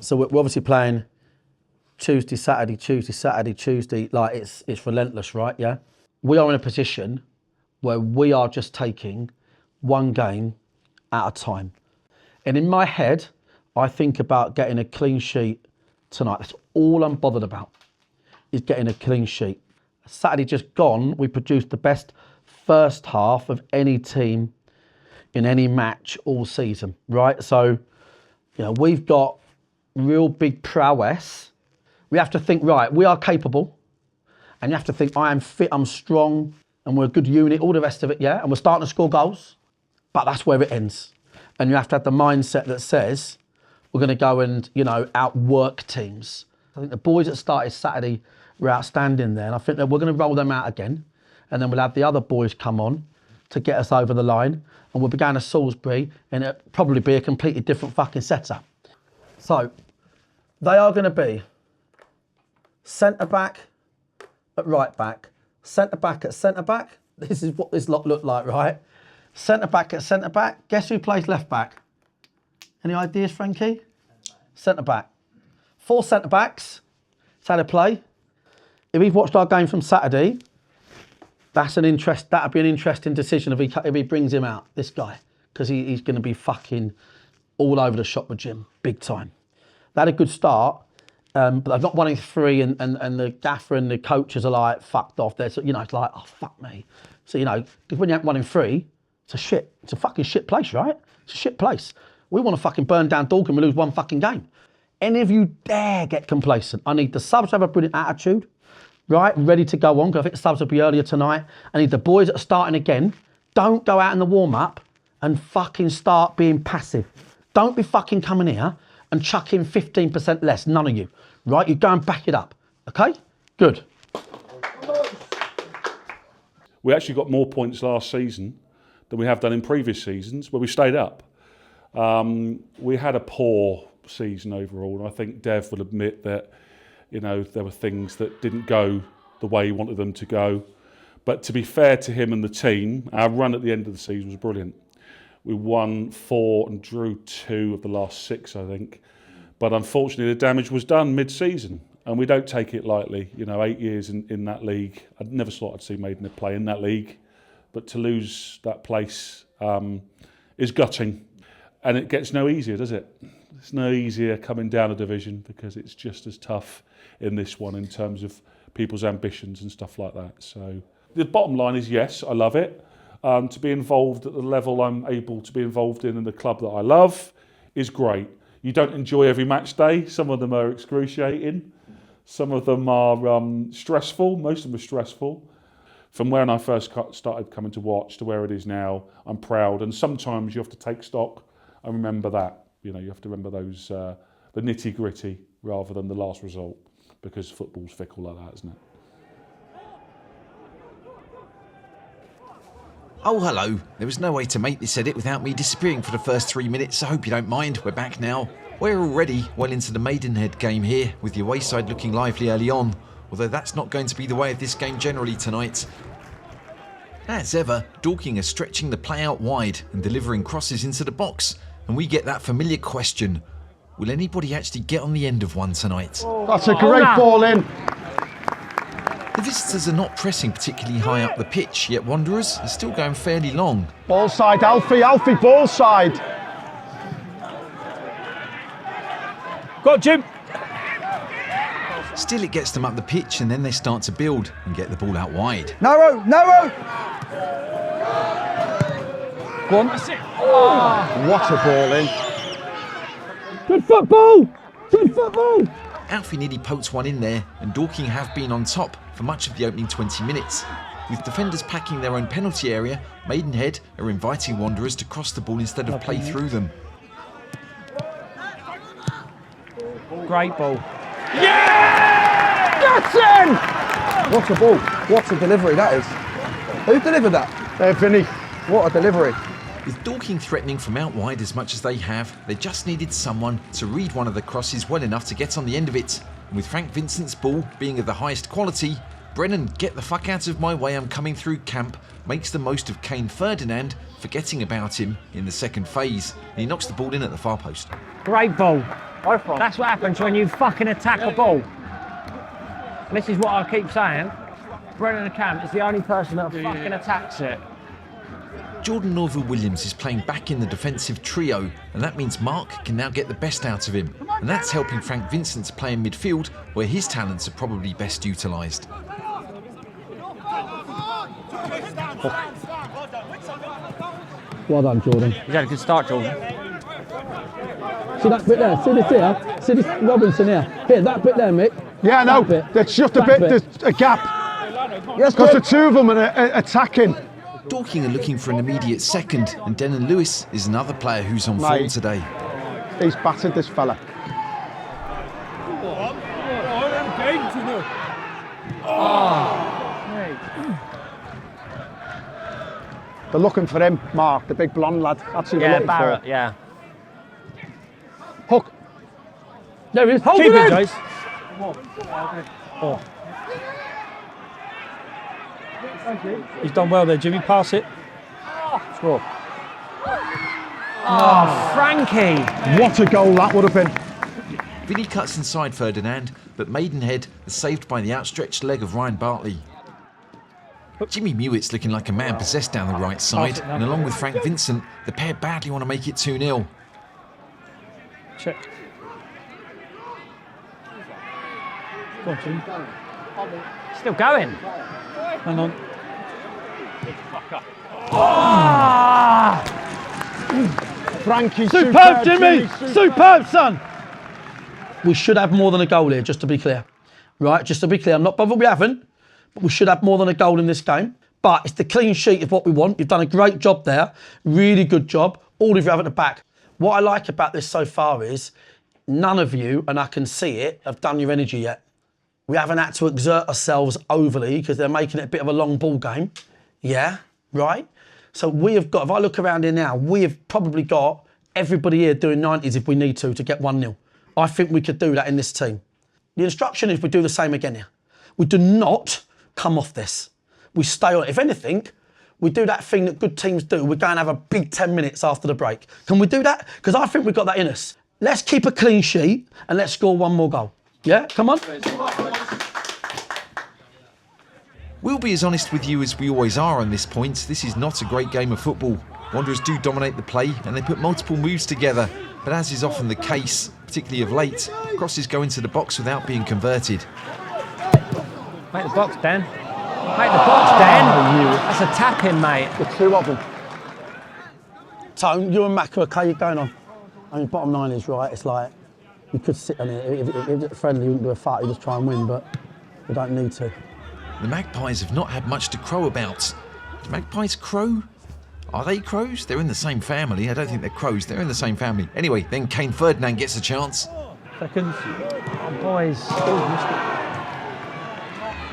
So we're obviously playing Tuesday, Saturday, Tuesday. Like it's relentless, right? Yeah. We are in a position where we are just taking one game at a time. And in my head, I think about getting a clean sheet tonight. That's all I'm bothered about, is getting a clean sheet. Saturday just gone, we produced the best first half of any team in any match all season, right? So, we've got real big prowess. We have to think, right, we are capable. And you have to think, I am fit, I'm strong, and we're a good unit, all the rest of it, yeah? And we're starting to score goals. But that's where it ends. And you have to have the mindset that says, we're going to go and, outwork teams. I think the boys that started Saturday were outstanding there. And I think that we're going to roll them out again. And then we'll have the other boys come on to get us over the line. And we'll be going to Salisbury, and it'll probably be a completely different fucking setup. So, they are going to be centre-back at right-back, centre-back at centre-back. This is what this lot look like, right? Centre-back at centre-back. Guess who plays left-back? Any ideas, Frankie? Centre-back. 4 centre-backs. That's how they play. If you've watched our game from Saturday, that'd be an interesting decision if he brings him out, this guy, because he's going to be fucking all over the shop with Jim, big time. They had a good start, but they've not won in 3, and the gaffer and the coaches are like fucked off. They're it's like, oh fuck me. So because when you haven't won in 3, it's a fucking shit place, right? It's a shit place. We want to fucking burn down Dorking, we lose 1 fucking game. Any of you dare get complacent? I need the subs to have a brilliant attitude, right? Ready to go on, because I think the subs will be earlier tonight. I need the boys that are starting again. Don't go out in the warm-up and fucking start being passive. Don't be fucking coming here and chuck in 15% less, none of you, right? You go and back it up, okay? Good. We actually got more points last season than we have done in previous seasons where we stayed up. We had a poor season overall, and I think Dev will admit that, there were things that didn't go the way he wanted them to go. But to be fair to him and the team, our run at the end of the season was brilliant. We won 4 and drew 2 of the last 6, I think. But unfortunately, the damage was done mid-season, and we don't take it lightly. 8 years in that league. I never thought I'd see Maidenhead play in that league, but to lose that place is gutting. And it gets no easier, does it? It's no easier coming down a division, because it's just as tough in this one in terms of people's ambitions and stuff like that. So the bottom line is, yes, I love it. To be involved at the level I'm able to be involved in the club that I love is great. You don't enjoy every match day. Some of them are excruciating. Some of them are stressful. Most of them are stressful. From when I first started coming to watch to where it is now, I'm proud. And sometimes you have to take stock and remember that. You have to remember those the nitty-gritty rather than the last result, because football's fickle like that, isn't it? Oh, hello. There was no way to make this edit without me disappearing for the first 3 minutes, so I hope you don't mind. We're back now. We're already well into the Maidenhead game here, with the away side looking lively early on, although that's not going to be the way of this game generally tonight. As ever, Dorking are stretching the play out wide and delivering crosses into the box, and we get that familiar question, will anybody actually get on the end of one tonight? That's a great ball in. The visitors are not pressing particularly high up the pitch, yet Wanderers are still going fairly long. Ball side, Alfie, ball side. Got Jim. Still it gets them up the pitch, and then they start to build and get the ball out wide. Narrow. Go on. That's it. Oh. What a ball in. Good football. Alfie nearly poked one in there, and Dorking have been on top for much of the opening 20 minutes. With defenders packing their own penalty area, Maidenhead are inviting Wanderers to cross the ball instead of play through them. Great ball. Yeah! That's in! What a ball. What a delivery that is. Who delivered that? Vinny. What a delivery. With Dorking threatening from out wide as much as they have, they just needed someone to read one of the crosses well enough to get on the end of it. And with Frank Vincent's ball being of the highest quality, Brennan, get the fuck out of my way, I'm coming through camp, makes the most of Kane Ferdinand, forgetting about him in the second phase. And he knocks the ball in at the far post. Great ball. That's what happens when you fucking attack a ball. And this is what I keep saying. Brennan Camp is the only person that fucking attacks it. Jordan Norville-Williams is playing back in the defensive trio, and that means Mark can now get the best out of him. And that's helping Frank Vincent to play in midfield, where his talents are probably best utilised. Well done, Jordan. He's had a good start, Jordan. See that bit there? See this here? See this Robinson here? Here, that bit there, Mick. Yeah, no, there's just a bit, there's a gap. Yes, because the two of them are attacking. Dorking are looking for an immediate second, and Denon Lewis is another player who's on form today. He's battered this fella. They're looking for him, Mark, the big blonde lad. That's who they're looking Barrett, for. yeah. Hook. There he is. Hold Keep it, it, guys. He's done well there, Jimmy. Pass it. Score. Oh, Frankie. What a goal that would have been. Vinny cuts inside Ferdinand, but Maidenhead is saved by the outstretched leg of Ryan Bartley. Jimmy Mewitt's looking like a man possessed down the right side, and along with Frank Vincent, the pair badly want to make it 2-0. Check. Go on, Jimmy. Still going. Hang on. Frankie, Superb, Jimmy! Superb, son! We should have more than a goal here, just to be clear. Right, just to be clear. I'm not bothered we haven't, but we should have more than a goal in this game. But it's the clean sheet of what we want. You've done a great job there. Really good job. All of you have at the back. What I like about this so far is none of you, and I can see it, have done your energy yet. We haven't had to exert ourselves overly because they're making it a bit of a long ball game. Yeah, right? So we have got, if I look around here now, we have probably got everybody here doing 90s if we need to get 1-0. I think we could do that in this team. The instruction is we do the same again here. We do not come off this. We stay on it. If anything, we do that thing that good teams do. We're going to have a big 10 minutes after the break. Can we do that? Because I think we've got that in us. Let's keep a clean sheet and let's score one more goal. Yeah, come on. We'll be as honest with you as we always are on this point. This is not a great game of football. Wanderers do dominate the play and they put multiple moves together. But as is often the case, particularly of late, crosses go into the box without being converted. Make the box, Dan. Make the box, Dan. That's a tap-in, mate. The two of them. Tone, you and Mac, okay, you're going on. I mean, bottom line is, right, it's like, you could sit on it. If it's friendly, you wouldn't do a fight, you just try and win, but we don't need to. The Magpies have not had much to crow about. Do Magpies crow? Are they crows? They're in the same family. I don't think they're crows. They're in the same family. Anyway, then Kane Ferdinand gets a chance. Seconds. Oh, boys.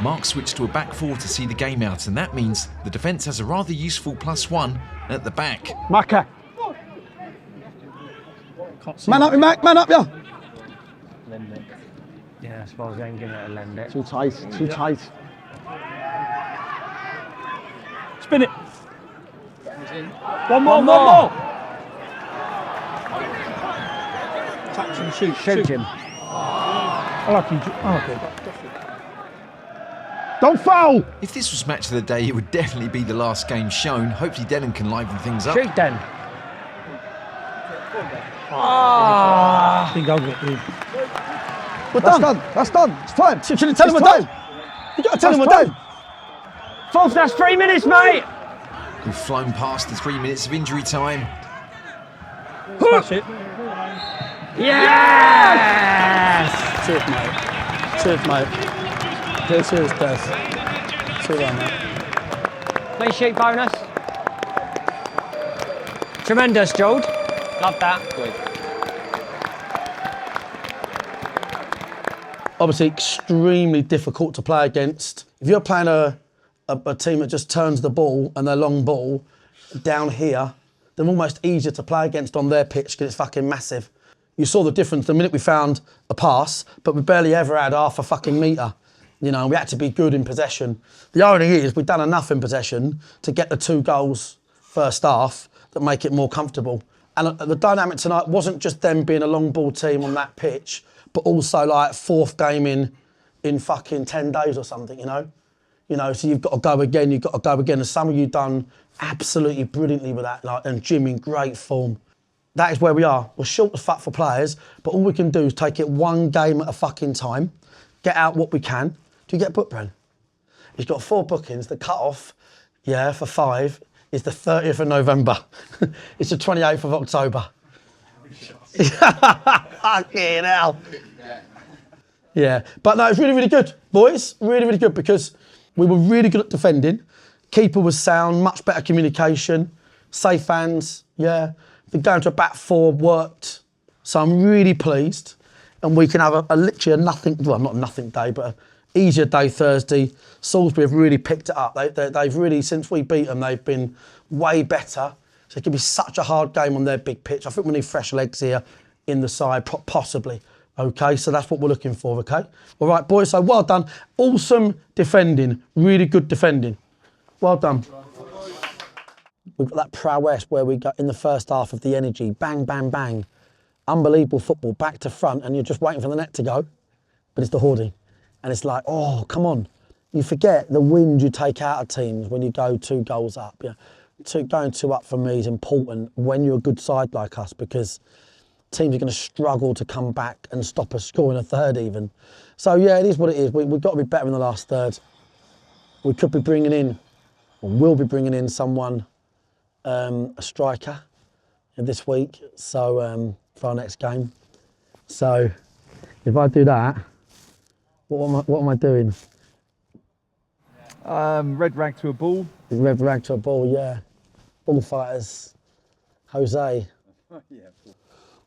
Mark switched to a back four to see the game out, and that means the defence has a rather useful +1 at the back. Macca. Man up, Mac, man up, yeah. Lend it. Yeah, I suppose they ain't going to lend it. Too tight, too tight. Spin it. One more. Touch and shoot. Shoot him. I like him. Don't foul! If this was match of the day, it would definitely be the last game shown. Hopefully Denon can liven things up. Shoot, Den. I think I'll get through. We're done. That's done. It's time. Should you tell him we're done? You got to tell him we're done. Fourth, that's 3 minutes, mate. We've flown past the 3 minutes of injury time. Smash it. Yes! Cheers, mate. Cheers, mate. Cheers, Des. Cheers, mate. Clean sheet bonus. Tremendous, Jord. Love that. Good. Obviously, extremely difficult to play against. If you're playing a team that just turns the ball and their long ball down here, they're almost easier to play against on their pitch because it's fucking massive. You saw the difference the minute we found a pass, but we barely ever had half a fucking metre. You know, we had to be good in possession. The irony is we've done enough in possession to get the 2 goals first half that make it more comfortable. And the dynamic tonight wasn't just them being a long ball team on that pitch, but also like 4th game in fucking 10 days or something, you know? You know, so you've got to go again, and some of you done absolutely brilliantly with that, like, and Jim in great form. That is where we are. We're short as fuck for players, but all we can do is take it one game at a fucking time, get out what we can. Do you get booked, Bren? He's got 4 bookings. The cut-off, yeah, for 5 is the 30th of November. It's the 28th of October. Fucking hell. Yeah, but no, it's really, really good, boys. Really, really good, because we were really good at defending. Keeper was sound, much better communication, safe hands, yeah. The going to a back 4 worked. So I'm really pleased. And we can have literally a nothing, well, not a nothing day, but an easier day Thursday. Salisbury have really picked it up. They've really, since we beat them, they've been way better. So it could be such a hard game on their big pitch. I think we need fresh legs here in the side, possibly. Okay, so that's what we're looking for, okay? All right, boys, so well done. Awesome defending, really good defending. Well done. We've got that prowess where we got in the first half of the energy, bang, bang, bang. Unbelievable football, back to front, and you're just waiting for the net to go, but it's the hoarding. And it's like, oh, come on. You forget the wind you take out of teams when you go 2 goals up. Yeah, going 2 up for me is important when you're a good side like us, because teams are going to struggle to come back and stop us scoring a third even. So yeah, it is what it is. We've got to be better in the last third. We could be bringing in, or will be bringing in someone, a striker this week, so for our next game. So if I do that, what am I doing? Red rag to a ball. Red rag to a ball, yeah. Bullfighters, Jose.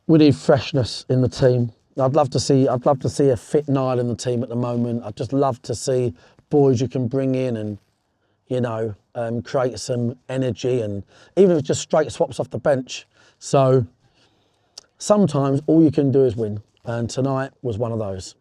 We need freshness in the team. I'd love to see a fit Niall in the team at the moment. I'd just love to see boys you can bring in and, you know, create some energy, and even if it's just straight swaps off the bench. So sometimes all you can do is win, and tonight was one of those.